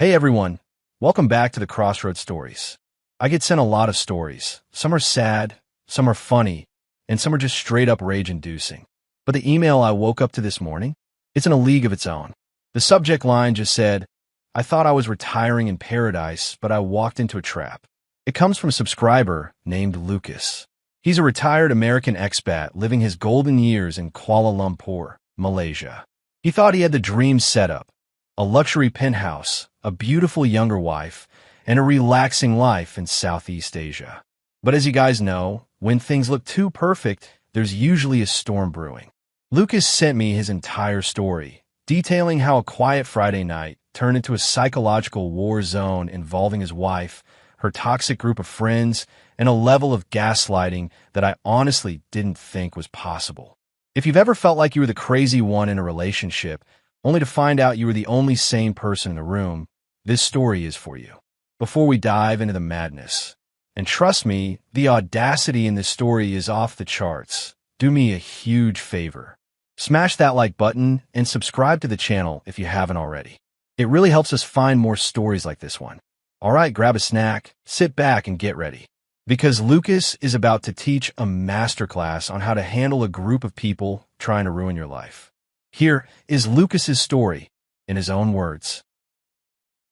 Hey everyone, welcome back to the Crossroads Stories. I get sent a lot of stories. Some are sad, some are funny, and some are just straight up rage-inducing. But the email I woke up to this morning, it's in a league of its own. The subject line just said, "I thought I was retiring in paradise, but I walked into a trap." It comes from a subscriber named Lucas. He's a retired American expat living his golden years in Kuala Lumpur, Malaysia. He thought he had the dream setup, a luxury penthouse, a beautiful younger wife, and a relaxing life in Southeast Asia. But as you guys know, when things look too perfect, there's usually a storm brewing. Lucas sent me his entire story, detailing how a quiet Friday night turned into a psychological war zone involving his wife, her toxic group of friends, and a level of gaslighting that I honestly didn't think was possible. If you've ever felt like you were the crazy one in a relationship, only to find out you were the only sane person in the room, this story is for you. Before we dive into the madness, and trust me, the audacity in this story is off the charts, do me a huge favor. Smash that like button and subscribe to the channel if you haven't already. It really helps us find more stories like this one. All right, grab a snack, sit back, and get ready. Because Lucas is about to teach a masterclass on how to handle a group of people trying to ruin your life. Here is Lucas's story in his own words.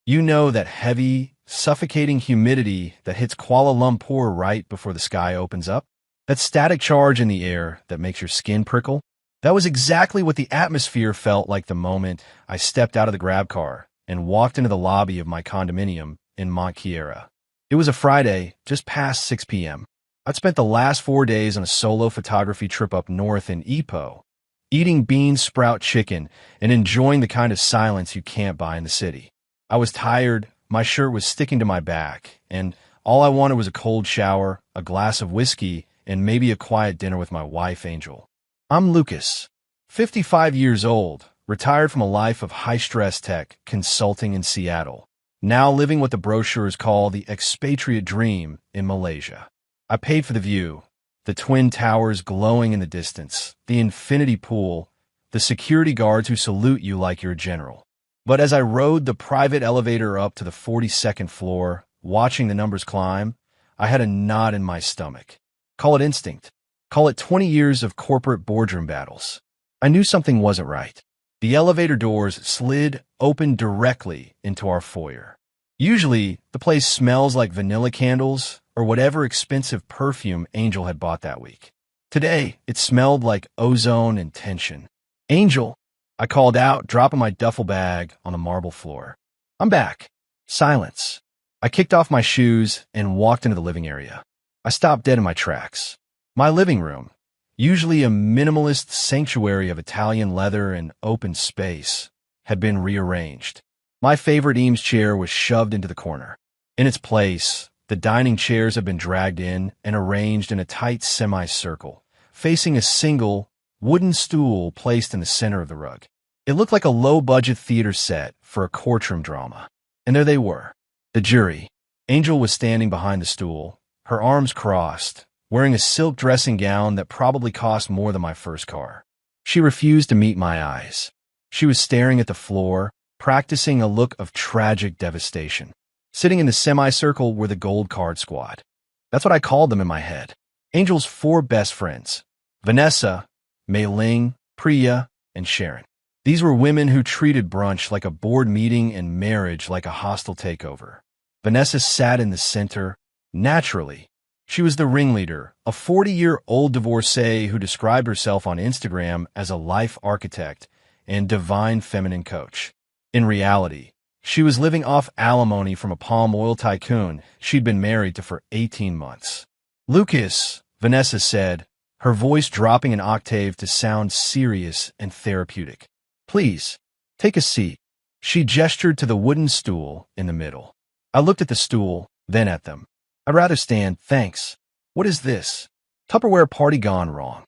You know that heavy, suffocating humidity that hits Kuala Lumpur right before the sky opens up? That static charge in the air that makes your skin prickle? That was exactly what the atmosphere felt like the moment I stepped out of the grab car and walked into the lobby of my condominium in Montkiera. It was a Friday, just past 6 p.m. I'd spent the last 4 days on a solo photography trip up north in Ipoh, eating bean sprout chicken and enjoying the kind of silence you can't buy in the city. I was tired, my shirt was sticking to my back, and all I wanted was a cold shower, a glass of whiskey, and maybe a quiet dinner with my wife, Angel. I'm Lucas, 55 years old, retired from a life of high-stress tech consulting in Seattle, now living what the brochures call the expatriate dream in Malaysia. I paid for the view, the twin towers glowing in the distance, the infinity pool, the security guards who salute you like you're a general. But as I rode the private elevator up to the 42nd floor, watching the numbers climb, I had a knot in my stomach. Call it instinct. Call it 20 years of corporate boardroom battles. I knew something wasn't right. The elevator doors slid open directly into our foyer. Usually, the place smells like vanilla candles or whatever expensive perfume Angel had bought that week. Today, it smelled like ozone and tension. "Angel," I called out, dropping my duffel bag on the marble floor. "I'm back." Silence. I kicked off my shoes and walked into the living area. I stopped dead in my tracks. My living room, usually a minimalist sanctuary of Italian leather and open space, had been rearranged. My favorite Eames chair was shoved into the corner. In its place, the dining chairs had been dragged in and arranged in a tight semicircle, facing a single, wooden stool placed in the center of the rug. It looked like a low-budget theater set for a courtroom drama. And there they were, the jury. Angel was standing behind the stool, her arms crossed, wearing a silk dressing gown that probably cost more than my first car. She refused to meet my eyes. She was staring at the floor, practicing a look of tragic devastation. Sitting in the semicircle were the Gold Card Squad. That's what I called them in my head. Angel's 4 best friends, Vanessa, Mei Ling, Priya, and Sharon. These were women who treated brunch like a board meeting and marriage like a hostile takeover. Vanessa sat in the center, naturally. She was the ringleader, a 40-year-old divorcee who described herself on Instagram as a life architect and divine feminine coach. In reality, she was living off alimony from a palm oil tycoon she'd been married to for 18 months. "Lucas," Vanessa said, her voice dropping an octave to sound serious and therapeutic. "Please, take a seat." She gestured to the wooden stool in the middle. I looked at the stool, then at them. "I'd rather stand, thanks." "What is this? Tupperware party gone wrong."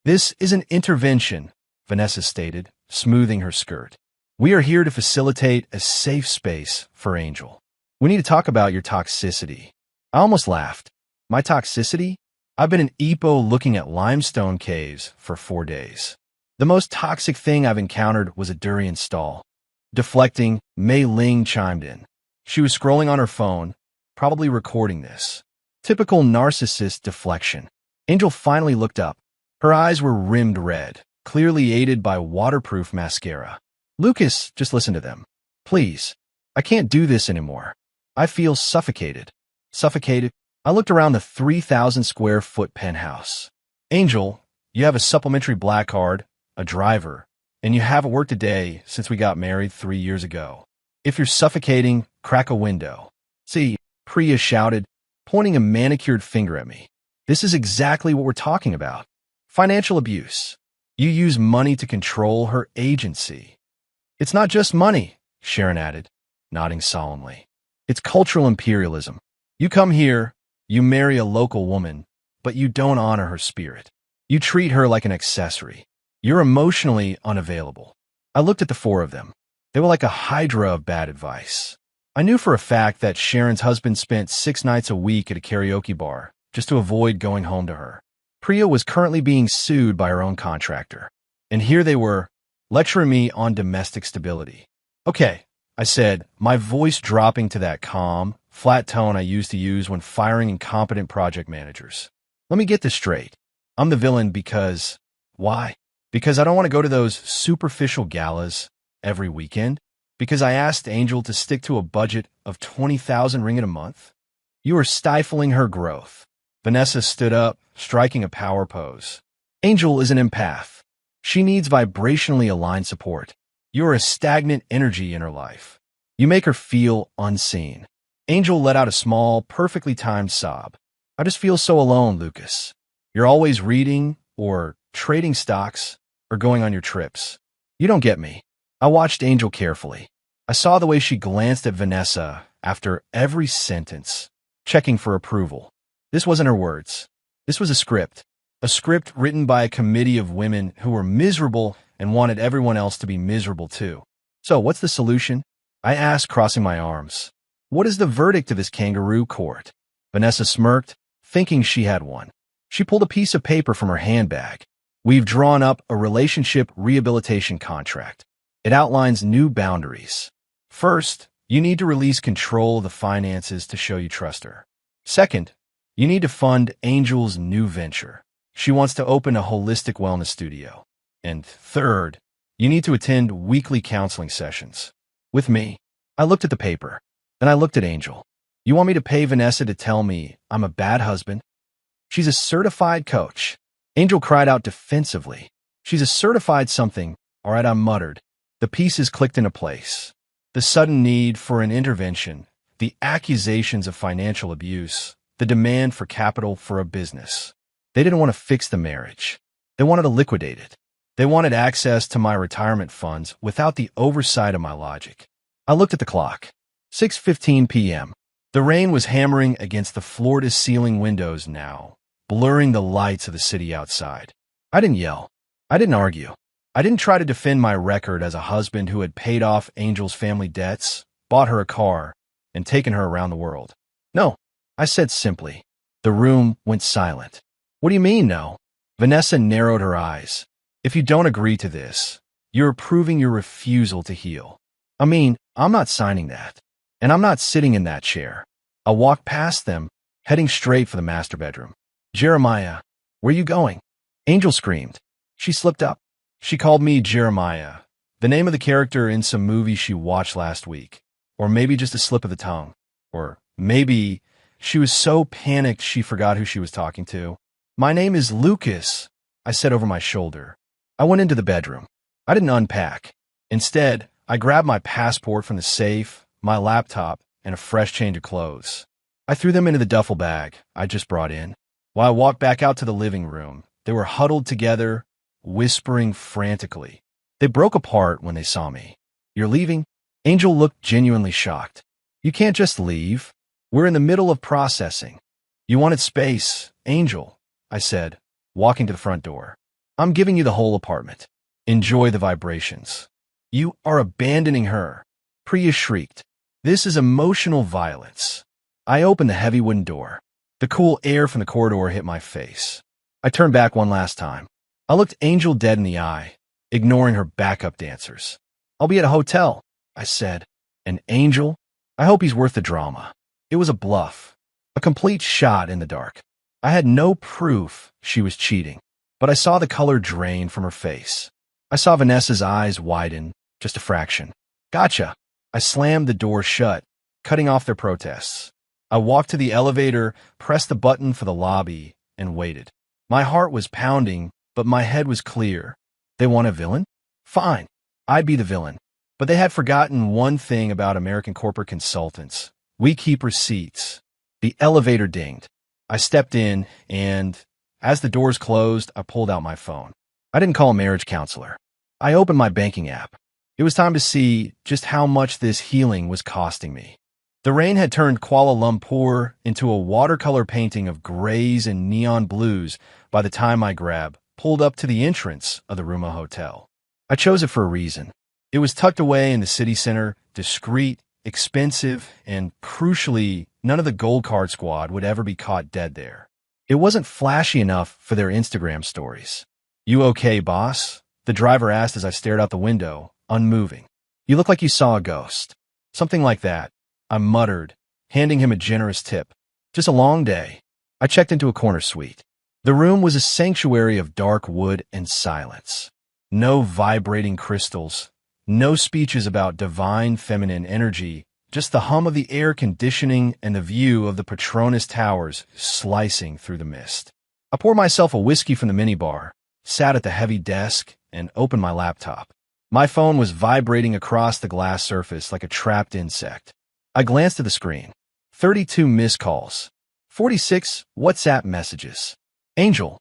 "This is an intervention," Vanessa stated, smoothing her skirt. "We are here to facilitate a safe space for Angel. We need to talk about your toxicity." I almost laughed. My toxicity? I've been in Ipoh looking at limestone caves for 4 days. The most toxic thing I've encountered was a durian stall. Deflecting, Mei Ling chimed in. She was scrolling on her phone, probably recording this. Typical narcissist deflection. Angel finally looked up. Her eyes were rimmed red, clearly aided by waterproof mascara. Lucas, just listen to them. Please. I can't do this anymore. I feel suffocated. Suffocated? I looked around the 3,000 square foot penthouse. Angel, you have a supplementary black card, a driver, and you haven't worked a day since we got married 3 years ago. If you're suffocating, crack a window. See, Priya shouted, pointing a manicured finger at me. This is exactly what we're talking about. Financial abuse. You use money to control her agency. It's not just money, Sharon added, nodding solemnly. It's cultural imperialism. You come here, you marry a local woman, but you don't honor her spirit. You treat her like an accessory. You're emotionally unavailable. I looked at the four of them. They were like a hydra of bad advice. I knew for a fact that Sharon's husband spent 6 nights a week at a karaoke bar just to avoid going home to her. Priya was currently being sued by her own contractor. And here they were, lecturing me on domestic stability. Okay, I said, my voice dropping to that calm, flat tone I used to use when firing incompetent project managers. Let me get this straight. I'm the villain because... Why? Because I don't want to go to those superficial galas every weekend? Because I asked Angel to stick to a budget of 20,000 ringgit a month? You are stifling her growth. Vanessa stood up, striking a power pose. Angel is an empath. She needs vibrationally aligned support. You are a stagnant energy in her life. You make her feel unseen. Angel let out a small, perfectly timed sob. I just feel so alone, Lucas. You're always reading, or trading stocks, or going on your trips. You don't get me. I watched Angel carefully. I saw the way she glanced at Vanessa after every sentence, checking for approval. This wasn't her words. This was a script written by a committee of women who were miserable and wanted everyone else to be miserable too. So what's the solution? I asked, crossing my arms. What is the verdict of this kangaroo court? Vanessa smirked, thinking she had one. She pulled a piece of paper from her handbag. We've drawn up a relationship rehabilitation contract. It outlines new boundaries. First, you need to release control of the finances to show you trust her. Second, you need to fund Angel's new venture. She wants to open a holistic wellness studio. And third, you need to attend weekly counseling sessions. With me. I looked at the paper. Then I looked at Angel. You want me to pay Vanessa to tell me I'm a bad husband? She's a certified coach. Angel cried out defensively. She's a certified something. All right, I muttered. The pieces clicked into place. The sudden need for an intervention, the accusations of financial abuse, the demand for capital for a business. They didn't want to fix the marriage. They wanted to liquidate it. They wanted access to my retirement funds without the oversight of my logic. I looked at the clock. 6:15 p.m. The rain was hammering against the floor-to-ceiling windows now, blurring the lights of the city outside. I didn't yell. I didn't argue. I didn't try to defend my record as a husband who had paid off Angel's family debts, bought her a car, and taken her around the world. No, I said simply. The room went silent. What do you mean, no? Vanessa narrowed her eyes. If you don't agree to this, you're proving your refusal to heal. I mean, I'm not signing that. And I'm not sitting in that chair. I walked past them, heading straight for the master bedroom. Jeremiah, where are you going? Angel screamed. She slipped up. She called me Jeremiah, the name of the character in some movie she watched last week. Or maybe just a slip of the tongue. Or maybe she was so panicked she forgot who she was talking to. My name is Lucas, I said over my shoulder. I went into the bedroom. I didn't unpack. Instead, I grabbed my passport from the safe, my laptop, and a fresh change of clothes. I threw them into the duffel bag I just brought in. While I walked back out to the living room, they were huddled together, whispering frantically. They broke apart when they saw me. You're leaving? Angel looked genuinely shocked. You can't just leave. We're in the middle of processing. You wanted space, Angel, I said, walking to the front door. I'm giving you the whole apartment. Enjoy the vibrations. You are abandoning her. Priya shrieked. This is emotional violence. I opened the heavy wooden door. The cool air from the corridor hit my face. I turned back one last time. I looked Angel dead in the eye, ignoring her backup dancers. I'll be at a hotel. I said. An angel? I hope he's worth the drama. It was a bluff. A complete shot in the dark. I had no proof she was cheating, but I saw the color drain from her face. I saw Vanessa's eyes widen, just a fraction. Gotcha. I slammed the door shut, cutting off their protests. I walked to the elevator, pressed the button for the lobby, and waited. My heart was pounding, but my head was clear. They want a villain? Fine. I'd be the villain. But they had forgotten one thing about American corporate consultants. We keep receipts. The elevator dinged. I stepped in, and as the doors closed, I pulled out my phone. I didn't call a marriage counselor. I opened my banking app. It was time to see just how much this healing was costing me. The rain had turned Kuala Lumpur into a watercolor painting of grays and neon blues by the time my grab pulled up to the entrance of the Ruma Hotel. I chose it for a reason. It was tucked away in the city center, discreet, expensive, and crucially, none of the gold card squad would ever be caught dead there. It wasn't flashy enough for their Instagram stories. "You okay, boss?" the driver asked as I stared out the window, unmoving. "You look like you saw a ghost." Something like that, I muttered, handing him a generous tip. Just a long day. I checked into a corner suite. The room was a sanctuary of dark wood and silence. No vibrating crystals, no speeches about divine feminine energy, just the hum of the air conditioning and the view of the Petronas Towers slicing through the mist. I poured myself a whiskey from the minibar, sat at the heavy desk, and opened my laptop. My phone was vibrating across the glass surface like a trapped insect. I glanced at the screen. 32 missed calls. 46 WhatsApp messages. "Angel,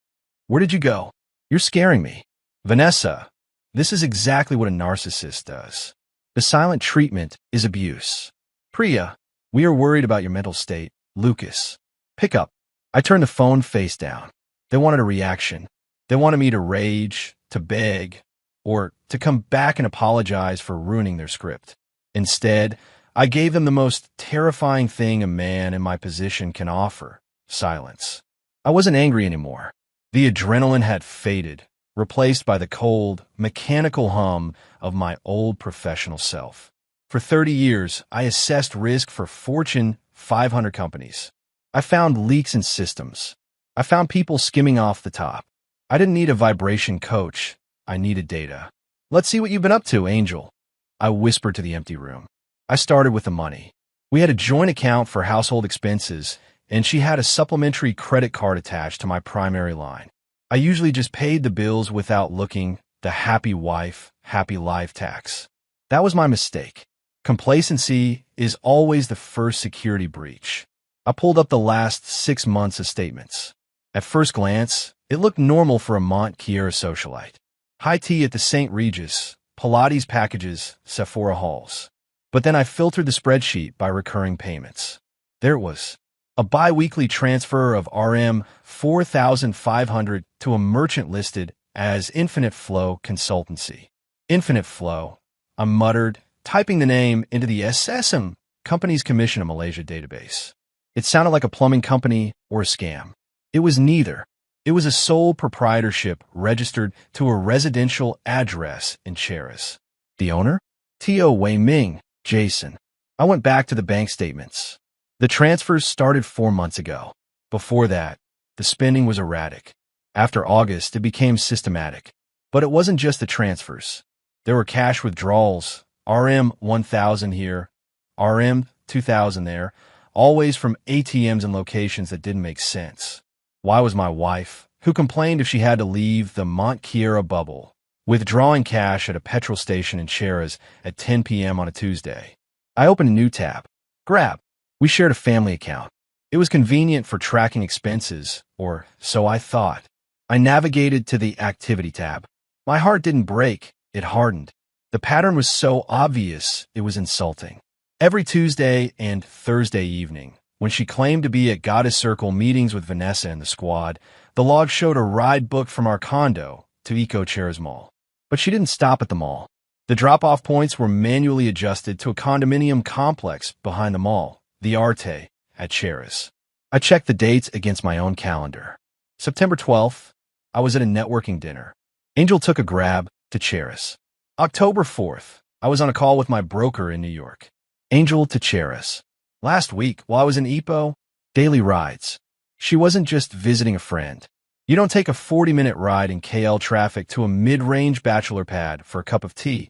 where did you go? You're scaring me." "Vanessa, this is exactly what a narcissist does. The silent treatment is abuse." "Priya, we are worried about your mental state." "Lucas, pick up." I turned the phone face down. They wanted a reaction. They wanted me to rage, to beg, or to come back and apologize for ruining their script. Instead, I gave them the most terrifying thing a man in my position can offer: silence. I wasn't angry anymore. The adrenaline had faded, replaced by the cold, mechanical hum of my old professional self. For 30 years, I assessed risk for Fortune 500 companies. I found leaks in systems. I found people skimming off the top. I didn't need a vibration coach. I needed data. "Let's see what you've been up to, Angel." I whispered to the empty room. I started with the money. We had a joint account for household expenses, and she had a supplementary credit card attached to my primary line. I usually just paid the bills without looking, the happy wife, happy life tax. That was my mistake. Complacency is always the first security breach. I pulled up the last 6 months of statements. At first glance, it looked normal for a Mont Kiara socialite. High tea at the St. Regis, Pilates packages, Sephora hauls. But then I filtered the spreadsheet by recurring payments. There it was. A bi-weekly transfer of RM 4,500 to a merchant listed as Infinite Flow Consultancy. Infinite Flow, I muttered, typing the name into the SSM Companies Commission of Malaysia database. It sounded like a plumbing company or a scam. It was neither. It was a sole proprietorship registered to a residential address in Cheras. The owner? Tio Wei Ming, Jason. I went back to the bank statements. The transfers started 4 months ago. Before that, the spending was erratic. After August, it became systematic. But it wasn't just the transfers. There were cash withdrawals, RM 1,000 here, RM 2,000 there, always from ATMs and locations that didn't make sense. Why was my wife, who complained if she had to leave the Mont Kiara bubble, withdrawing cash at a petrol station in Cheras at 10 p.m. on a Tuesday? I opened a new tab. Grab. We shared a family account. It was convenient for tracking expenses, or so I thought. I navigated to the Activity tab. My heart didn't break, it hardened. The pattern was so obvious, it was insulting. Every Tuesday and Thursday evening, when she claimed to be at Goddess Circle meetings with Vanessa and the squad, the log showed a ride booked from our condo to Eco Cheras Mall. But she didn't stop at the mall. The drop-off points were manually adjusted to a condominium complex behind the mall, the Arte, at Cheras. I checked the dates against my own calendar. September 12th, I was at a networking dinner. Angel took a grab to Cheras. October 4th, I was on a call with my broker in New York. Angel Teixeiras. Last week, while I was in Ipoh, daily rides. She wasn't just visiting a friend. You don't take a 40-minute ride in KL traffic to a mid-range bachelor pad for a cup of tea.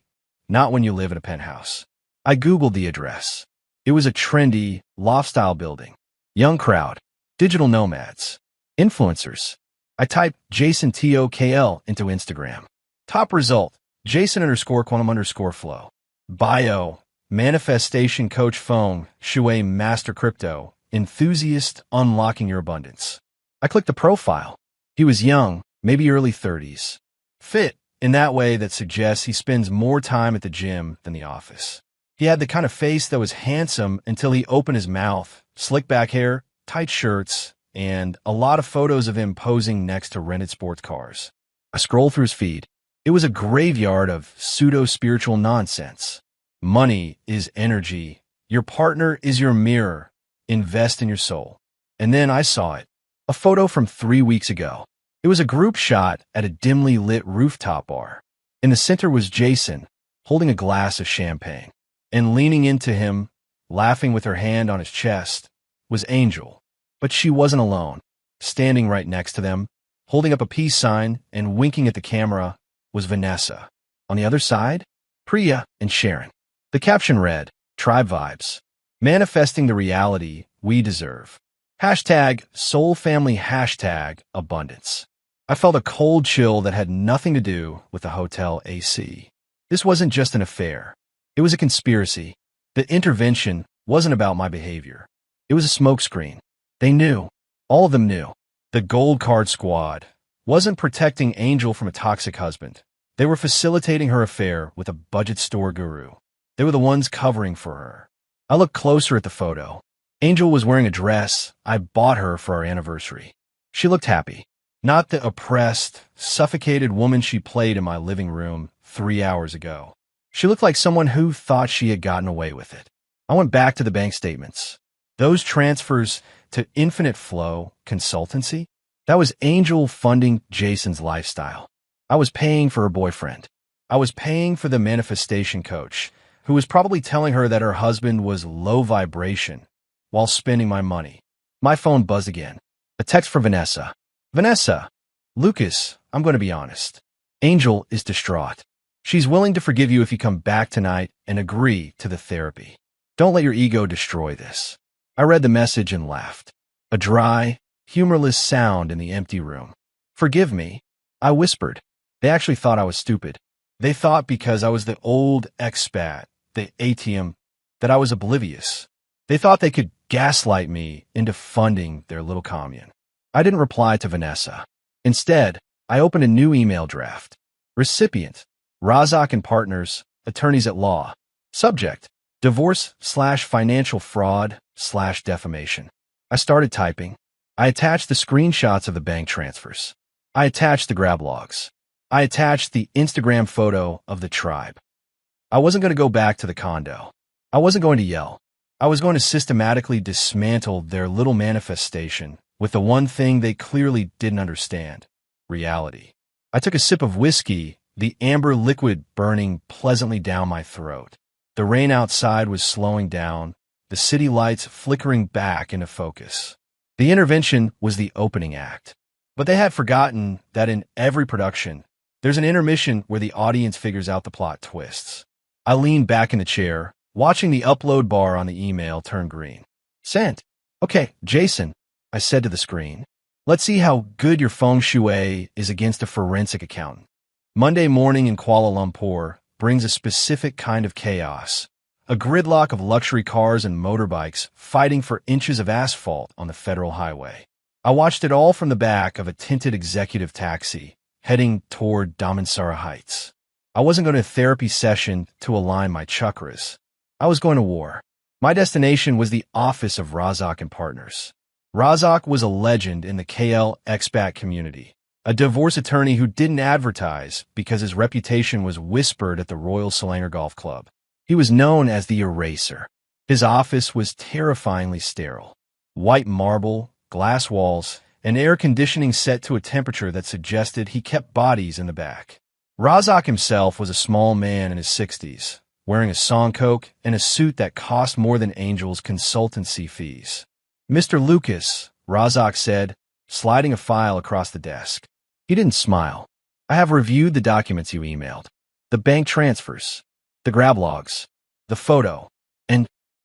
Not when you live in a penthouse. I Googled the address. It was a trendy, loft-style building. Young crowd. Digital nomads. Influencers. I typed Jason TOKL into Instagram. Top result, Jason_Quantum_flow. Bio, manifestation coach phone, Shui master crypto, enthusiast unlocking your abundance. I clicked the profile. He was young, maybe early 30s. Fit, in that way that suggests he spends more time at the gym than the office. He had the kind of face that was handsome until he opened his mouth, slick back hair, tight shirts, and a lot of photos of him posing next to rented sports cars. I scrolled through his feed. It was a graveyard of pseudo-spiritual nonsense. Money is energy. Your partner is your mirror. Invest in your soul. And then I saw it. A photo from 3 weeks ago. It was a group shot at a dimly lit rooftop bar. In the center was Jason, holding a glass of champagne. And leaning into him, laughing with her hand on his chest, was Angel. But she wasn't alone. Standing right next to them, holding up a peace sign and winking at the camera, was Vanessa. On the other side, Priya and Sharon. The caption read, Tribe Vibes. Manifesting the reality we deserve. Hashtag Soul Family hashtag Abundance. I felt a cold chill that had nothing to do with the hotel AC. This wasn't just an affair. It was a conspiracy. The intervention wasn't about my behavior. It was a smokescreen. They knew. All of them knew. The Gold Card Squad wasn't protecting Angel from a toxic husband. They were facilitating her affair with a budget store guru. They were the ones covering for her. I looked closer at the photo. Angel was wearing a dress I bought her for our anniversary. She looked happy. Not the oppressed, suffocated woman she played in my living room 3 hours ago. She looked like someone who thought she had gotten away with it. I went back to the bank statements. Those transfers to Infinite Flow Consultancy, that was Angel funding Jason's lifestyle. I was paying for her boyfriend. I was paying for the manifestation coach, who was probably telling her that her husband was low vibration while spending my money. My phone buzzed again. A text from Vanessa. Vanessa, Lucas, I'm going to be honest. Angel is distraught. She's willing to forgive you if you come back tonight and agree to the therapy. Don't let your ego destroy this. I read the message and laughed. A dry, humorless sound in the empty room. Forgive me, I whispered. They actually thought I was stupid. They thought because I was the old expat, the ATM, that I was oblivious. They thought they could gaslight me into funding their little commune. I didn't reply to Vanessa. Instead, I opened a new email draft. Recipient, Razak and Partners, Attorneys at Law. Subject, Divorce/financial fraud/defamation. I started typing. I attached the screenshots of the bank transfers. I attached the grab logs. I attached the Instagram photo of the tribe. I wasn't going to go back to the condo. I wasn't going to yell. I was going to systematically dismantle their little manifestation with the one thing they clearly didn't understand: reality. I took a sip of whiskey, the amber liquid burning pleasantly down my throat. The rain outside was slowing down, the city lights flickering back into focus. The intervention was the opening act. But they had forgotten that in every production, there's an intermission where the audience figures out the plot twists. I leaned back in the chair, watching the upload bar on the email turn green. Sent. Okay, Jason, I said to the screen. Let's see how good your feng shui is against a forensic accountant. Monday morning in Kuala Lumpur brings a specific kind of chaos. A gridlock of luxury cars and motorbikes fighting for inches of asphalt on the federal highway. I watched it all from the back of a tinted executive taxi, heading toward Damansara Heights. I wasn't going to a therapy session to align my chakras. I was going to war. My destination was the office of Razak and Partners. Razak was a legend in the KL expat community, a divorce attorney who didn't advertise because his reputation was whispered at the Royal Selangor Golf Club. He was known as the Eraser. His office was terrifyingly sterile. White marble, glass walls, and air conditioning set to a temperature that suggested he kept bodies in the back. Razak himself was a small man in his 60s, wearing a songcoat and a suit that cost more than Angel's consultancy fees. "Mr. Lucas," Razak said, sliding a file across the desk. He didn't smile. "I have reviewed the documents you emailed. The bank transfers, the grab logs, the photo,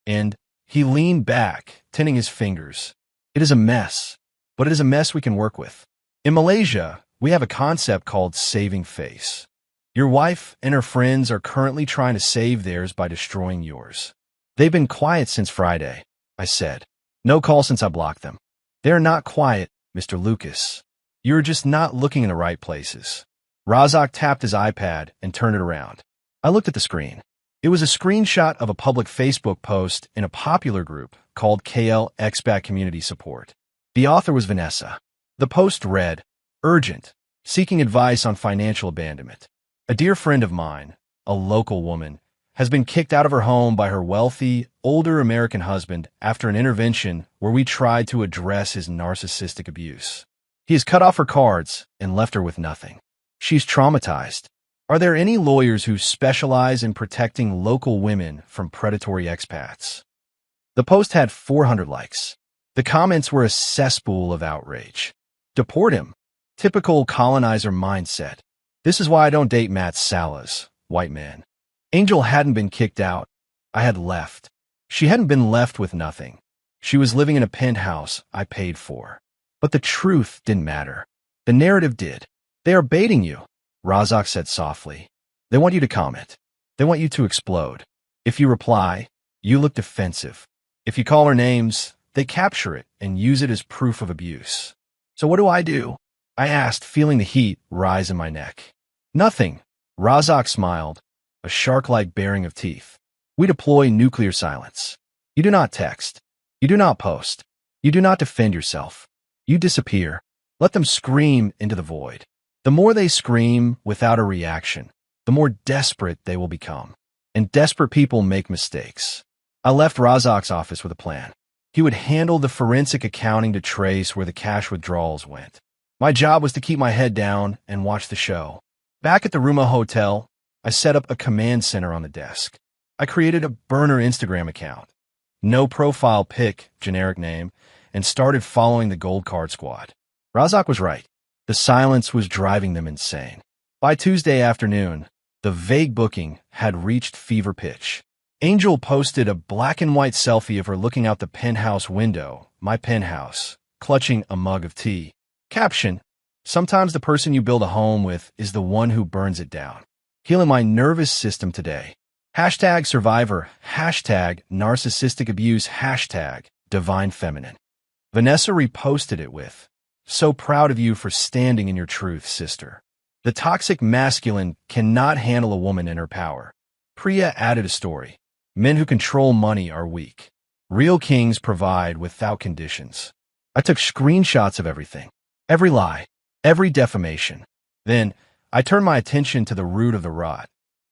and he leaned back, tinning his fingers. It is a mess, but it is a mess we can work with. In Malaysia, we have a concept called saving face. Your wife and her friends are currently trying to save theirs by destroying yours. They've been quiet since Friday," I said. "No call since I blocked them. They are not quiet, Mr. Lucas. You're just not looking in the right places." Razak tapped his iPad and turned it around. I looked at the screen. It was a screenshot of a public Facebook post in a popular group called KL Expat Community Support. The author was Vanessa. The post read, "Urgent, seeking advice on financial abandonment. A dear friend of mine, a local woman, has been kicked out of her home by her wealthy, older American husband after an intervention where we tried to address his narcissistic abuse. He has cut off her cards and left her with nothing. She's traumatized. Are there any lawyers who specialize in protecting local women from predatory expats?" The post had 400 likes. The comments were a cesspool of outrage. "Deport him. Typical colonizer mindset. This is why I don't date Matt Salas, white man." Angel hadn't been kicked out. I had left. She hadn't been left with nothing. She was living in a penthouse I paid for. But the truth didn't matter. The narrative did. "They are baiting you," Razak said softly. "They want you to comment. They want you to explode. If you reply, you look defensive. If you call her names, they capture it and use it as proof of abuse. So what do?" I asked, feeling the heat rise in my neck. "Nothing." Razak smiled, a shark-like baring of teeth. "We deploy nuclear silence. You do not text. You do not post. You do not defend yourself. You disappear. Let them scream into the void. The more they scream without a reaction, the more desperate they will become. And desperate people make mistakes." I left Razak's office with a plan. He would handle the forensic accounting to trace where the cash withdrawals went. My job was to keep my head down and watch the show. Back at the Ruma Hotel, I set up a command center on the desk. I created a burner Instagram account. No profile pic, generic name, and started following the Gold Card Squad. Razak was right. The silence was driving them insane. By Tuesday afternoon, the vague booking had reached fever pitch. Angel posted a black and white selfie of her looking out the penthouse window, my penthouse, clutching a mug of tea. Caption: "Sometimes the person you build a home with is the one who burns it down. Healing my nervous system today. Hashtag survivor, hashtag narcissistic abuse, hashtag divine feminine." Vanessa reposted it with, "So proud of you for standing in your truth, sister. The toxic masculine cannot handle a woman in her power." Priya added a story. "Men who control money are weak. Real kings provide without conditions." I took screenshots of everything. Every lie. Every defamation. Then, I turned my attention to the root of the rot.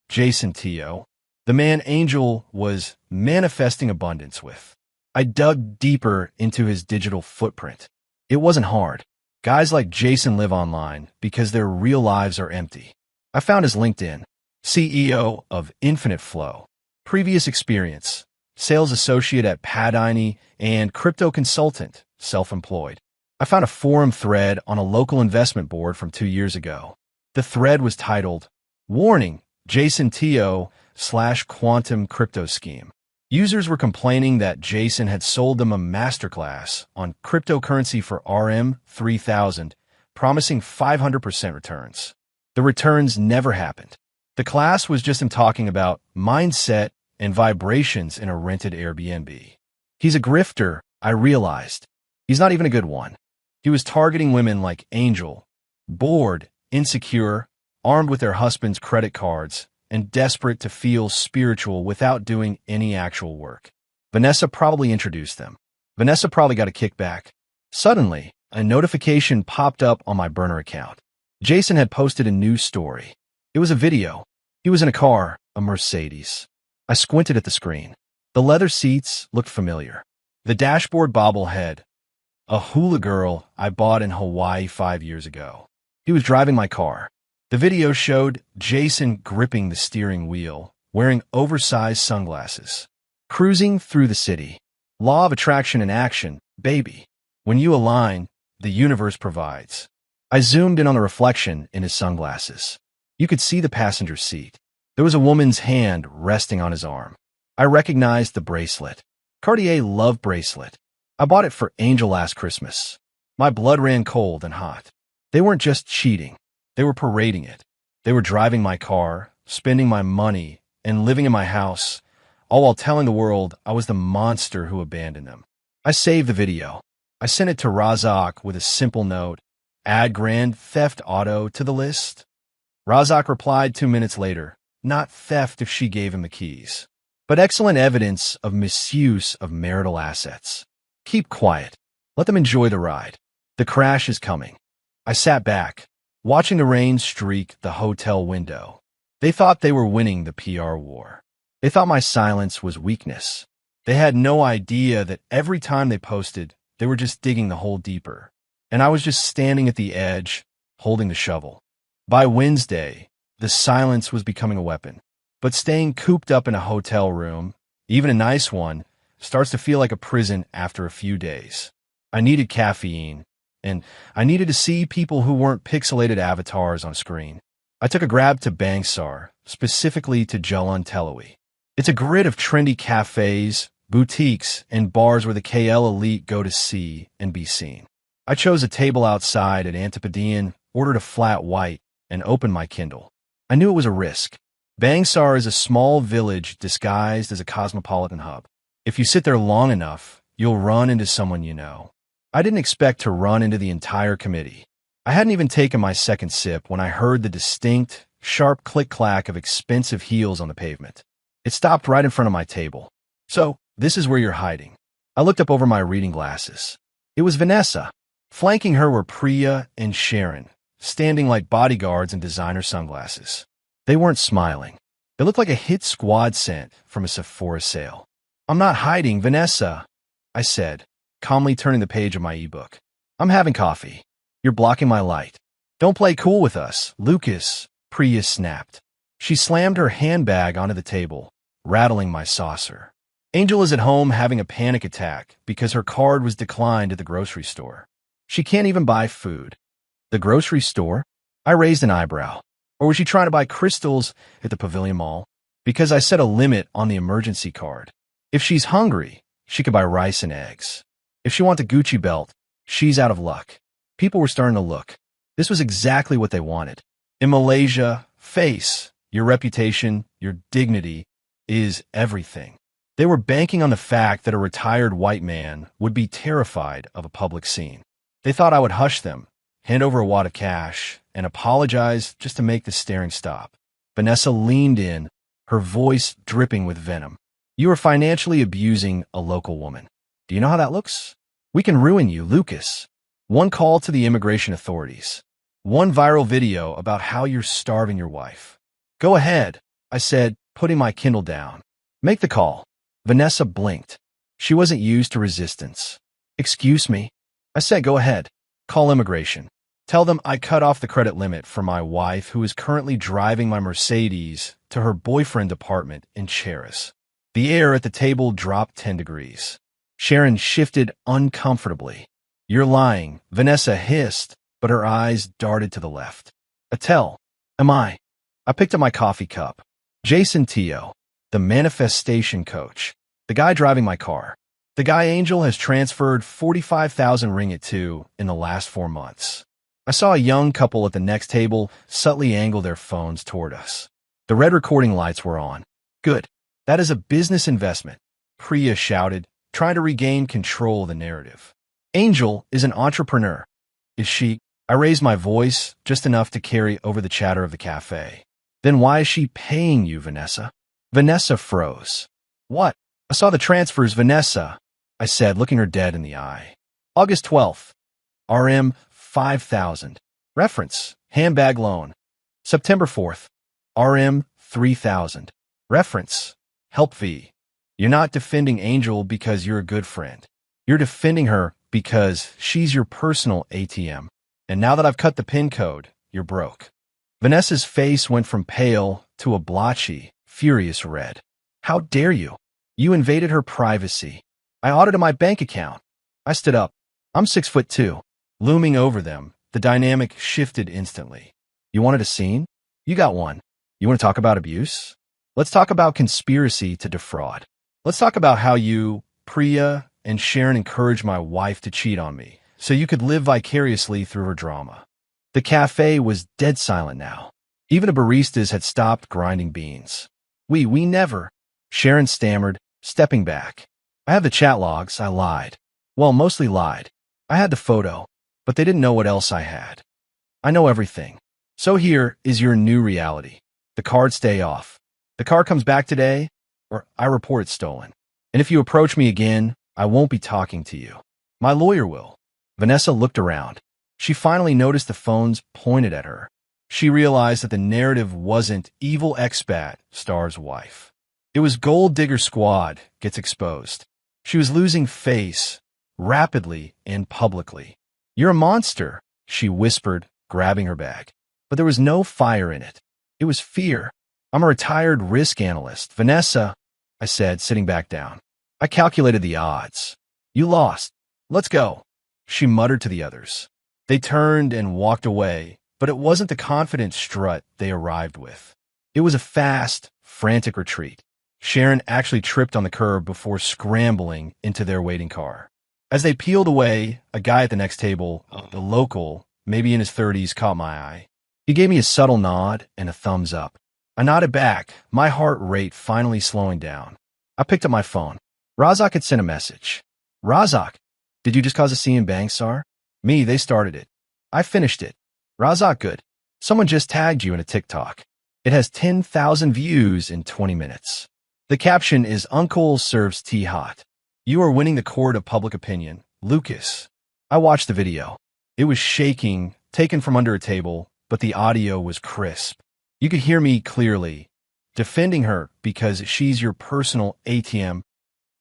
Jason Teo, the man Angel was manifesting abundance with. I dug deeper into his digital footprint. It wasn't hard. Guys like Jason live online because their real lives are empty. I found his LinkedIn. CEO of Infinite Flow. Previous experience: sales associate at Padini and crypto consultant, self-employed. I found a forum thread on a local investment board from 2 years ago. The thread was titled, "Warning, Jason Teo / Quantum Crypto Scheme." Users were complaining that Jason had sold them a masterclass on cryptocurrency for RM3,000, promising 500% returns. The returns never happened. The class was just him talking about mindset and vibrations in a rented Airbnb. He's a grifter, I realized. He's not even a good one. He was targeting women like Angel, bored, insecure, armed with their husband's credit cards, and desperate to feel spiritual without doing any actual work. Vanessa probably introduced them. Vanessa probably got a kickback. Suddenly, a notification popped up on my burner account. Jason had posted a new story. It was a video. He was in a car, a Mercedes. I squinted at the screen. The leather seats looked familiar. The dashboard bobblehead. A hula girl I bought in Hawaii 5 years ago. He was driving my car. The video showed Jason gripping the steering wheel, wearing oversized sunglasses, cruising through the city. Law of attraction in action, baby. When you align, the universe provides. I zoomed in on the reflection in his sunglasses. You could see the passenger seat. There was a woman's hand resting on his arm. I recognized the bracelet. Cartier Love Bracelet. I bought it for Angel last Christmas. My blood ran cold and hot. They weren't just cheating. They were parading it. They were driving my car, spending my money, and living in my house, all while telling the world I was the monster who abandoned them. I saved the video. I sent it to Razak with a simple note, add grand theft auto to the list. Razak replied 2 minutes later, not theft if she gave him the keys, but excellent evidence of misuse of marital assets. Keep quiet. Let them enjoy the ride. The crash is coming. I sat back, watching the rain streak the hotel window. They thought they were winning the PR war. They thought my silence was weakness. They had no idea that every time they posted, they were just digging the hole deeper. And I was just standing at the edge, holding the shovel. By Wednesday, the silence was becoming a weapon. But staying cooped up in a hotel room, even a nice one, starts to feel like a prison after a few days. I needed caffeine, and I needed to see people who weren't pixelated avatars on a screen. I took a grab to Bangsar, specifically to Jalan Telawi. It's a grid of trendy cafes, boutiques, and bars where the KL elite go to see and be seen. I chose a table outside at Antipodean, ordered a flat white, and opened my Kindle. I knew it was a risk. Bangsar is a small village disguised as a cosmopolitan hub. If you sit there long enough, you'll run into someone you know. I didn't expect to run into the entire committee. I hadn't even taken my second sip when I heard the distinct, sharp click-clack of expensive heels on the pavement. It stopped right in front of my table. So, this is where you're hiding. I looked up over my reading glasses. It was Vanessa. Flanking her were Priya and Sharon, standing like bodyguards in designer sunglasses. They weren't smiling. They looked like a hit squad scent from a Sephora sale. I'm not hiding, Vanessa, I said, calmly turning the page of my ebook. I'm having coffee. You're blocking my light. Don't play cool with us, Lucas, Priya snapped. She slammed her handbag onto the table, rattling my saucer. Angel is at home having a panic attack because her card was declined at the grocery store. She can't even buy food. The grocery store? I raised an eyebrow. Or was she trying to buy crystals at the Pavilion Mall? Because I set a limit on the emergency card. If she's hungry, she could buy rice and eggs. If she wants a Gucci belt, she's out of luck. People were starting to look. This was exactly what they wanted. In Malaysia, face, your reputation, your dignity, is everything. They were banking on the fact that a retired white man would be terrified of a public scene. They thought I would hush them, hand over a wad of cash, and apologize just to make the staring stop. Vanessa leaned in, her voice dripping with venom. You are financially abusing a local woman. Do you know how that looks? We can ruin you, Lucas. One call to the immigration authorities. One viral video about how you're starving your wife. Go ahead, I said, putting my Kindle down. Make the call. Vanessa blinked. She wasn't used to resistance. Excuse me? I said, go ahead. Call immigration. Tell them I cut off the credit limit for my wife who is currently driving my Mercedes to her boyfriend's apartment in Cheris. The air at the table dropped 10 degrees. Sharon shifted uncomfortably. You're lying, Vanessa hissed, but her eyes darted to the left. Attell, am I? I picked up my coffee cup. Jason Teo, the manifestation coach, the guy driving my car. The guy Angel has transferred 45,000 ringgit to in the last 4 months. I saw a young couple at the next table subtly angle their phones toward us. The red recording lights were on. Good. That is a business investment, Priya shouted, trying to regain control of the narrative. Angel is an entrepreneur. Is she? I raised my voice just enough to carry over the chatter of the cafe. Then why is she paying you, Vanessa? Vanessa froze. What? I saw the transfers, Vanessa, I said, looking her dead in the eye. August 12th. RM 5,000. Reference. Handbag loan. September 4th. RM 3,000. Reference. Help fee. You're not defending Angel because you're a good friend. You're defending her because she's your personal ATM. And now that I've cut the PIN code, you're broke. Vanessa's face went from pale to a blotchy, furious red. How dare you? You invaded her privacy. I audited my bank account. I stood up. I'm 6'2". Looming over them, the dynamic shifted instantly. You wanted a scene? You got one. You want to talk about abuse? Let's talk about conspiracy to defraud. Let's talk about how you, Priya, and Sharon encouraged my wife to cheat on me, so you could live vicariously through her drama. The cafe was dead silent now. Even the baristas had stopped grinding beans. We never. Sharon stammered, stepping back. I have the chat logs, I lied. Well, mostly lied. I had the photo, but they didn't know what else I had. I know everything. So here is your new reality. The cards stay off. The car comes back today, or I report it stolen. And if you approach me again, I won't be talking to you. My lawyer will. Vanessa looked around. She finally noticed the phones pointed at her. She realized that the narrative wasn't evil expat star's wife. It was gold digger squad gets exposed. She was losing face, rapidly and publicly. You're a monster, she whispered, grabbing her bag. But there was no fire in it. It was fear. I'm a retired risk analyst. Vanessa, I said, sitting back down. I calculated the odds. You lost. Let's go, she muttered to the others. They turned and walked away, but it wasn't the confident strut they arrived with. It was a fast, frantic retreat. Sharon actually tripped on the curb before scrambling into their waiting car. As they peeled away, a guy at the next table, the local, maybe in his 30s, caught my eye. He gave me a subtle nod and a thumbs up. I nodded back, my heart rate finally slowing down. I picked up my phone. Razak had sent a message. Razak, did you just cause a scene in Bangsar? Me, they started it. I finished it. Razak, good. Someone just tagged you in a TikTok. It has 10,000 views in 20 minutes. The caption is Uncle serves tea hot. You are winning the court of public opinion, Lucas. I watched the video. It was shaking, taken from under a table, but the audio was crisp. You could hear me clearly, defending her because she's your personal ATM.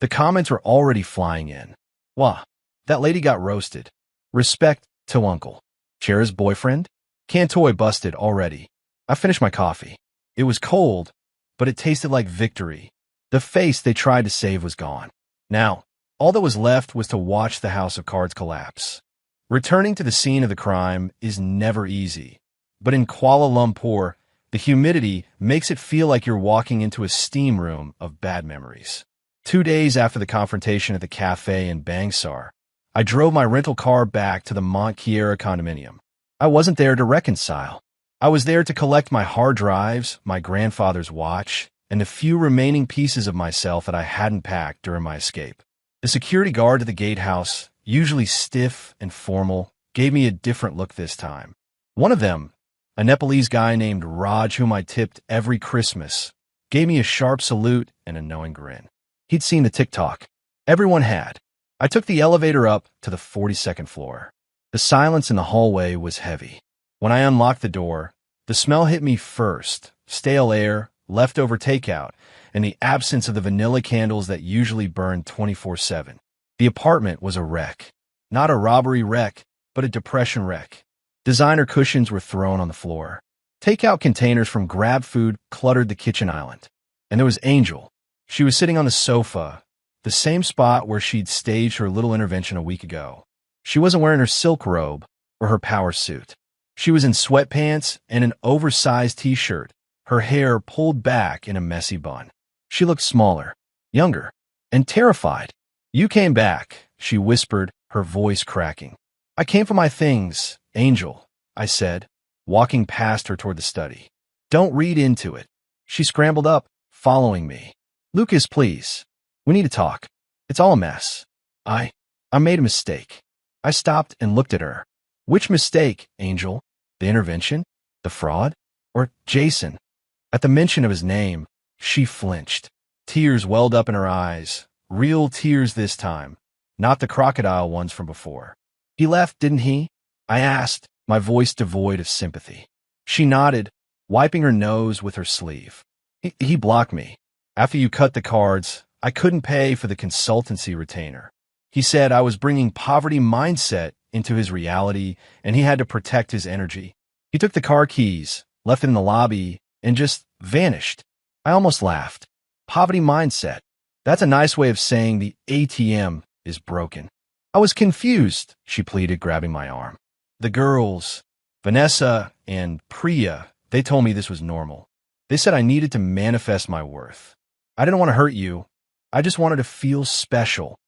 The comments were already flying in. Wah, that lady got roasted. Respect to Uncle. Chera's boyfriend? Cantoy busted already. I finished my coffee. It was cold, but it tasted like victory. The face they tried to save was gone. Now, all that was left was to watch the house of cards collapse. Returning to the scene of the crime is never easy, but in Kuala Lumpur, the humidity makes it feel like you're walking into a steam room of bad memories. 2 days after the confrontation at the cafe in Bangsar, I drove my rental car back to the Mont Kiera condominium. I wasn't there to reconcile. I was there to collect my hard drives, my grandfather's watch, and the few remaining pieces of myself that I hadn't packed during my escape. The security guard at the gatehouse, usually stiff and formal, gave me a different look this time. One of them, a Nepalese guy named Raj whom I tipped every Christmas, gave me a sharp salute and a knowing grin. He'd seen the TikTok. Everyone had. I took the elevator up to the 42nd floor. The silence in the hallway was heavy. When I unlocked the door, the smell hit me first, stale air, leftover takeout, and the absence of the vanilla candles that usually burn 24/7. The apartment was a wreck. Not a robbery wreck, but a depression wreck. Designer cushions were thrown on the floor. Takeout containers from Grab Food cluttered the kitchen island. And there was Angel. She was sitting on the sofa, the same spot where she'd staged her little intervention a week ago. She wasn't wearing her silk robe or her power suit. She was in sweatpants and an oversized t-shirt, her hair pulled back in a messy bun. She looked smaller, younger, and terrified. You came back, she whispered, her voice cracking. I came for my things, Angel, I said, walking past her toward the study. Don't read into it. She scrambled up, following me. Lucas, please. We need to talk. It's all a mess. I made a mistake. I stopped and looked at her. Which mistake, Angel? The intervention? The fraud? Or Jason? At the mention of his name, she flinched. Tears welled up in her eyes. Real tears this time, not the crocodile ones from before. He left, didn't he? I asked, my voice devoid of sympathy. She nodded, wiping her nose with her sleeve. He blocked me. After you cut the cards, I couldn't pay for the consultancy retainer. He said I was bringing poverty mindset into his reality, and he had to protect his energy. He took the car keys, left it in the lobby, and just vanished. I almost laughed. Poverty mindset. That's a nice way of saying the ATM is broken. I was confused, she pleaded, grabbing my arm. The girls, Vanessa and Priya, they told me this was normal. They said I needed to manifest my worth. I didn't want to hurt you. I just wanted to feel special.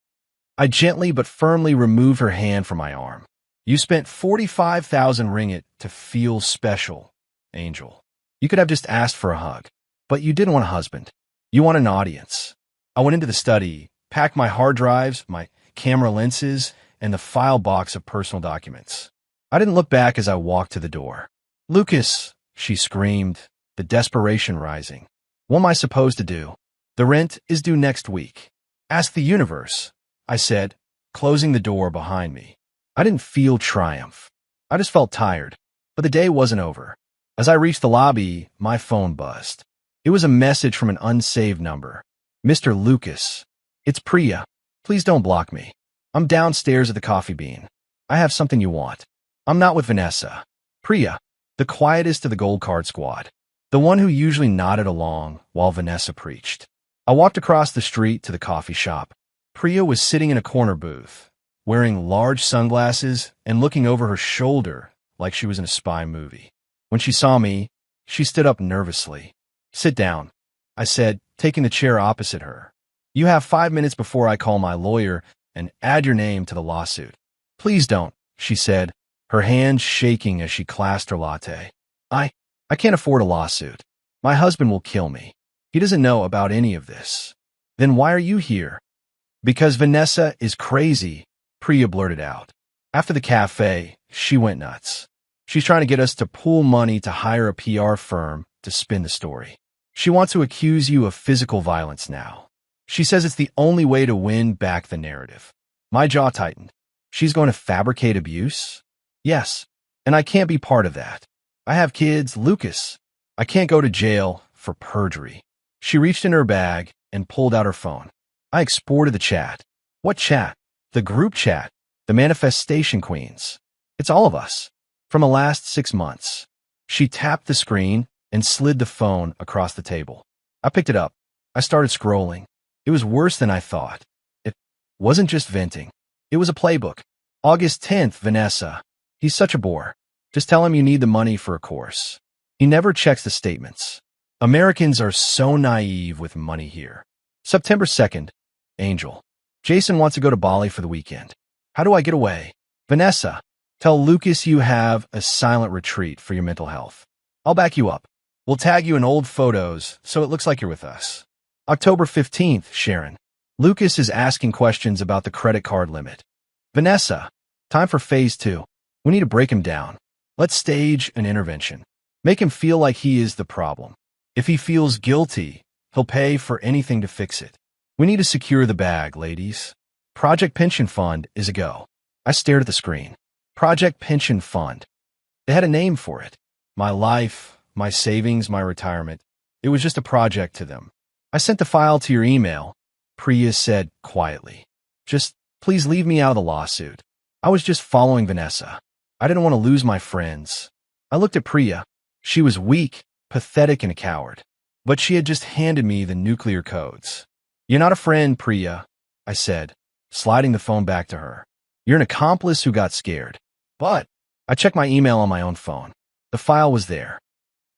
I gently but firmly removed her hand from my arm. You spent 45,000 ringgit to feel special, Angel. You could have just asked for a hug, but you didn't want a husband. You want an audience. I went into the study, packed my hard drives, my camera lenses, and the file box of personal documents. I didn't look back as I walked to the door. Lucas, she screamed, the desperation rising. What am I supposed to do? The rent is due next week. Ask the universe, I said, closing the door behind me. I didn't feel triumph. I just felt tired. But the day wasn't over. As I reached the lobby, my phone buzzed. It was a message from an unsaved number. Mr. Lucas, it's Priya. Please don't block me. I'm downstairs at the Coffee Bean. I have something you want. I'm not with Vanessa. Priya, the quietest of the gold card squad. The one who usually nodded along while Vanessa preached. I walked across the street to the coffee shop. Priya was sitting in a corner booth, wearing large sunglasses and looking over her shoulder like she was in a spy movie. When she saw me, she stood up nervously. Sit down, I said, taking the chair opposite her. You have 5 minutes before I call my lawyer and add your name to the lawsuit. Please don't, she said, her hands shaking as she clasped her latte. I can't afford a lawsuit. My husband will kill me. He doesn't know about any of this. Then why are you here? Because Vanessa is crazy, Priya blurted out. After the cafe, she went nuts. She's trying to get us to pool money to hire a PR firm to spin the story. She wants to accuse you of physical violence now. She says it's the only way to win back the narrative. My jaw tightened. She's going to fabricate abuse? Yes, and I can't be part of that. I have kids, Lucas. I can't go to jail for perjury. She reached in her bag and pulled out her phone. I exported the chat. What chat? The group chat. The manifestation queens. It's all of us. From the last 6 months. She tapped the screen and slid the phone across the table. I picked it up. I started scrolling. It was worse than I thought. It wasn't just venting. It was a playbook. August 10th, Vanessa. He's such a bore. Just tell him you need the money for a course. He never checks the statements. Americans are so naive with money here. September 2nd, Angel. Jason wants to go to Bali for the weekend. How do I get away? Vanessa, tell Lucas you have a silent retreat for your mental health. I'll back you up. We'll tag you in old photos so it looks like you're with us. October 15th, Sharon. Lucas is asking questions about the credit card limit. Vanessa, time for phase 2. We need to break him down. Let's stage an intervention. Make him feel like he is the problem. If he feels guilty, he'll pay for anything to fix it. We need to secure the bag, ladies. Project Pension Fund is a go. I stared at the screen. Project Pension Fund. They had a name for it. My life, my savings, my retirement. It was just a project to them. I sent the file to your email, Priya said quietly. Just please leave me out of the lawsuit. I was just following Vanessa. I didn't want to lose my friends. I looked at Priya. She was weak, pathetic, and a coward. But she had just handed me the nuclear codes. You're not a friend, Priya, I said, sliding the phone back to her. You're an accomplice who got scared. But I checked my email on my own phone. The file was there.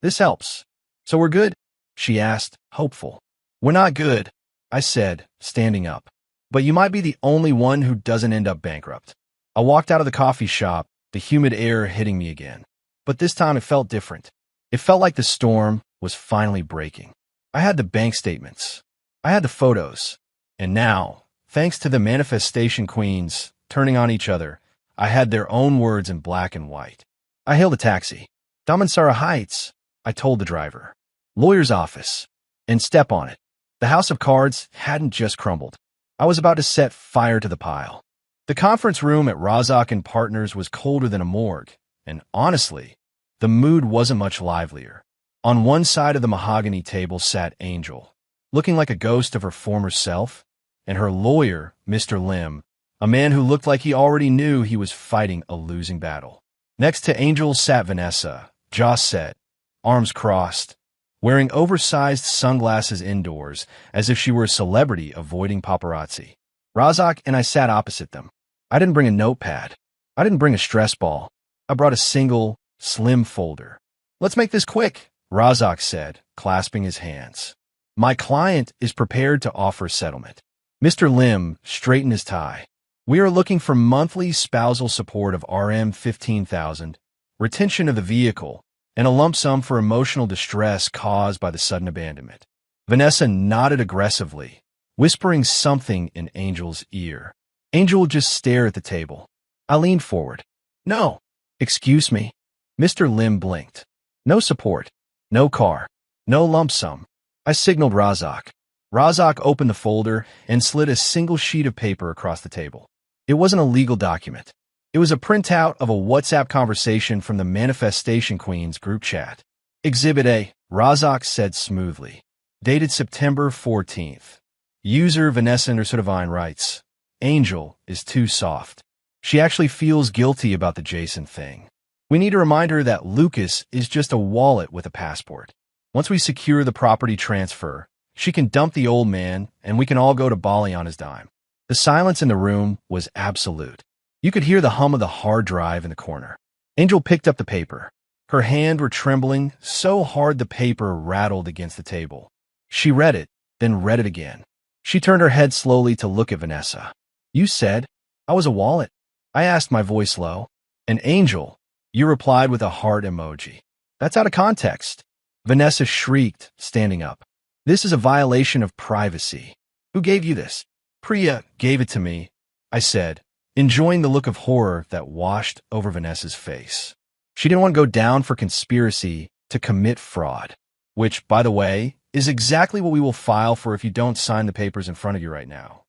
This helps. So we're good? She asked, hopeful. We're not good, I said, standing up. But you might be the only one who doesn't end up bankrupt. I walked out of the coffee shop, the humid air hitting me again. But this time it felt different. It felt like the storm was finally breaking. I had the bank statements. I had the photos. And now, thanks to the manifestation queens turning on each other, I had their own words in black and white. I hailed a taxi. Damansara Heights, I told the driver. Lawyer's office. And step on it. The house of cards hadn't just crumbled. I was about to set fire to the pile. The conference room at Razak and Partners was colder than a morgue, and honestly, the mood wasn't much livelier. On one side of the mahogany table sat Angel, looking like a ghost of her former self, and her lawyer, Mr. Lim, a man who looked like he already knew he was fighting a losing battle. Next to Angel sat Vanessa, jaw set, arms crossed, wearing oversized sunglasses indoors as if she were a celebrity avoiding paparazzi. Razak and I sat opposite them. I didn't bring a notepad. I didn't bring a stress ball. I brought a single, slim folder. "Let's make this quick," Razak said, clasping his hands. "My client is prepared to offer settlement." Mr. Lim straightened his tie. "We are looking for monthly spousal support of RM 15,000, retention of the vehicle, and a lump sum for emotional distress caused by the sudden abandonment." Vanessa nodded aggressively, whispering something in Angel's ear. Angel would just stare at the table. I leaned forward. "No." "Excuse me." Mr. Lim blinked. "No support. No car. No lump sum." I signaled Razak. Razak opened the folder and slid a single sheet of paper across the table. It wasn't a legal document. It was a printout of a WhatsApp conversation from the Manifestation Queens group chat. "Exhibit A," Razak said smoothly. Dated September 14th. User Vanessa Undersudavine writes, "Angel is too soft. She actually feels guilty about the Jason thing. We need to remind her that Lucas is just a wallet with a passport. Once we secure the property transfer, she can dump the old man and we can all go to Bali on his dime." The silence in the room was absolute. You could hear the hum of the hard drive in the corner. Angel picked up the paper. Her hands were trembling so hard the paper rattled against the table. She read it, then read it again. She turned her head slowly to look at Vanessa. "You said I was a wallet?" I asked, my voice low. "And Angel," you replied with a heart emoji. "That's out of context." Vanessa shrieked, standing up. "This is a violation of privacy." "Who gave you this?" "Priya gave it to me," I said, enjoying the look of horror that washed over Vanessa's face. She didn't want to go down for conspiracy to commit fraud, which, by the way, is exactly what we will file for if you don't sign the papers in front of you right now.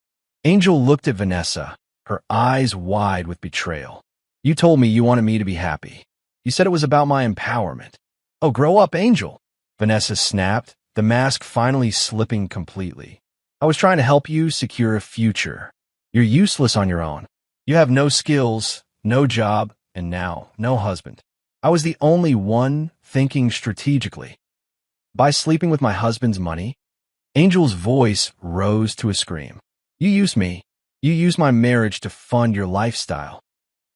Angel looked at Vanessa, her eyes wide with betrayal. "You told me you wanted me to be happy. You said it was about my empowerment." "Oh, grow up, Angel," Vanessa snapped, the mask finally slipping completely. "I was trying to help you secure a future. You're useless on your own. You have no skills, no job, and now no husband. I was the only one thinking strategically." "By sleeping with my husband's money?" Angel's voice rose to a scream. "You used me. You used my marriage to fund your lifestyle."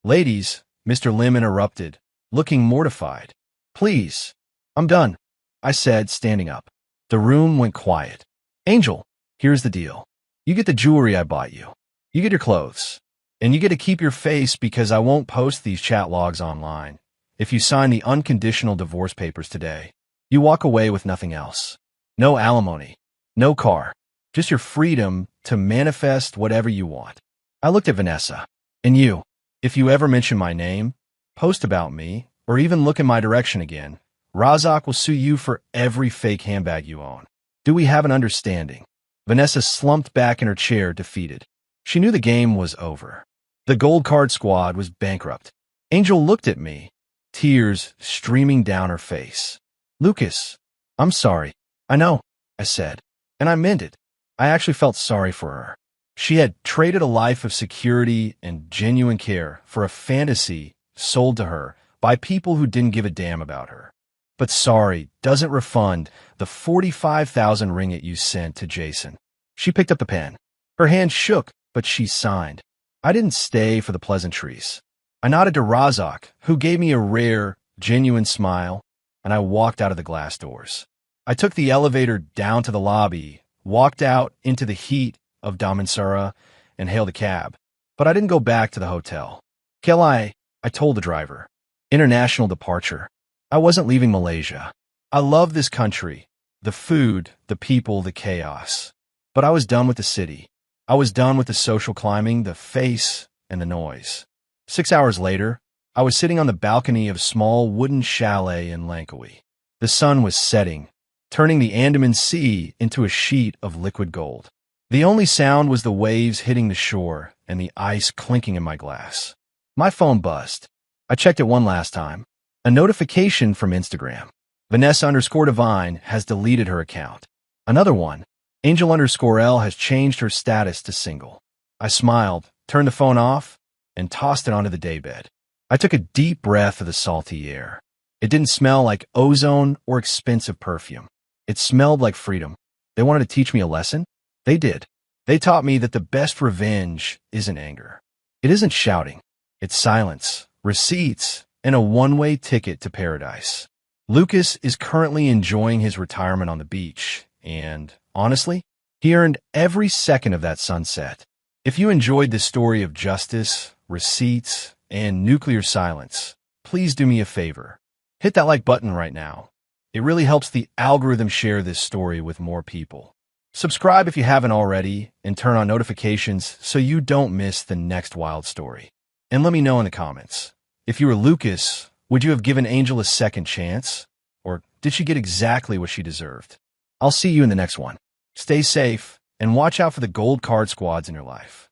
"Ladies," Mr. Lim interrupted, looking mortified. "Please, I'm done," I said, standing up. The room went quiet. "Angel, here's the deal. You get the jewelry I bought you. You get your clothes. And you get to keep your face because I won't post these chat logs online. If you sign the unconditional divorce papers today, you walk away with nothing else. No alimony. No car. Just your freedom to manifest whatever you want." I looked at Vanessa. "And you, if you ever mention my name, post about me, or even look in my direction again, Razak will sue you for every fake handbag you own. Do we have an understanding?" Vanessa slumped back in her chair, defeated. She knew the game was over. The Gold Card Squad was bankrupt. Angel looked at me, tears streaming down her face. "Lucas, I'm sorry." "I know," I said, and I meant it. I actually felt sorry for her. She had traded a life of security and genuine care for a fantasy sold to her by people who didn't give a damn about her. But sorry doesn't refund the 45,000 ringgit you sent to Jason. She picked up the pen. Her hand shook, but she signed. I didn't stay for the pleasantries. I nodded to Razak, who gave me a rare, genuine smile, and I walked out of the glass doors. I took the elevator down to the lobby, walked out into the heat of Damansara, and hailed a cab. But I didn't go back to the hotel. "Kelai," I told the driver. "International departure." I wasn't leaving Malaysia. I love this country, the food, the people, the chaos. But I was done with the city. I was done with the social climbing, the face, and the noise. 6 hours later, I was sitting on the balcony of a small wooden chalet in Langkawi. The sun was setting, turning the Andaman Sea into a sheet of liquid gold. The only sound was the waves hitting the shore and the ice clinking in my glass. My phone buzzed. I checked it one last time. A notification from Instagram. Vanessa_Divine has deleted her account. Another one. Angel_L has changed her status to single. I smiled, turned the phone off, and tossed it onto the daybed. I took a deep breath of the salty air. It didn't smell like ozone or expensive perfume. It smelled like freedom. They wanted to teach me a lesson? They did. They taught me that the best revenge isn't anger. It isn't shouting. It's silence, receipts, and a one-way ticket to paradise. Lucas is currently enjoying his retirement on the beach, and honestly, he earned every second of that sunset. If you enjoyed this story of justice, receipts, and nuclear silence, please do me a favor. Hit that like button right now. It really helps the algorithm share this story with more people. Subscribe if you haven't already, and turn on notifications so you don't miss the next wild story. And let me know in the comments. If you were Lucas, would you have given Angel a second chance? Or did she get exactly what she deserved? I'll see you in the next one. Stay safe, and watch out for the gold card squads in your life.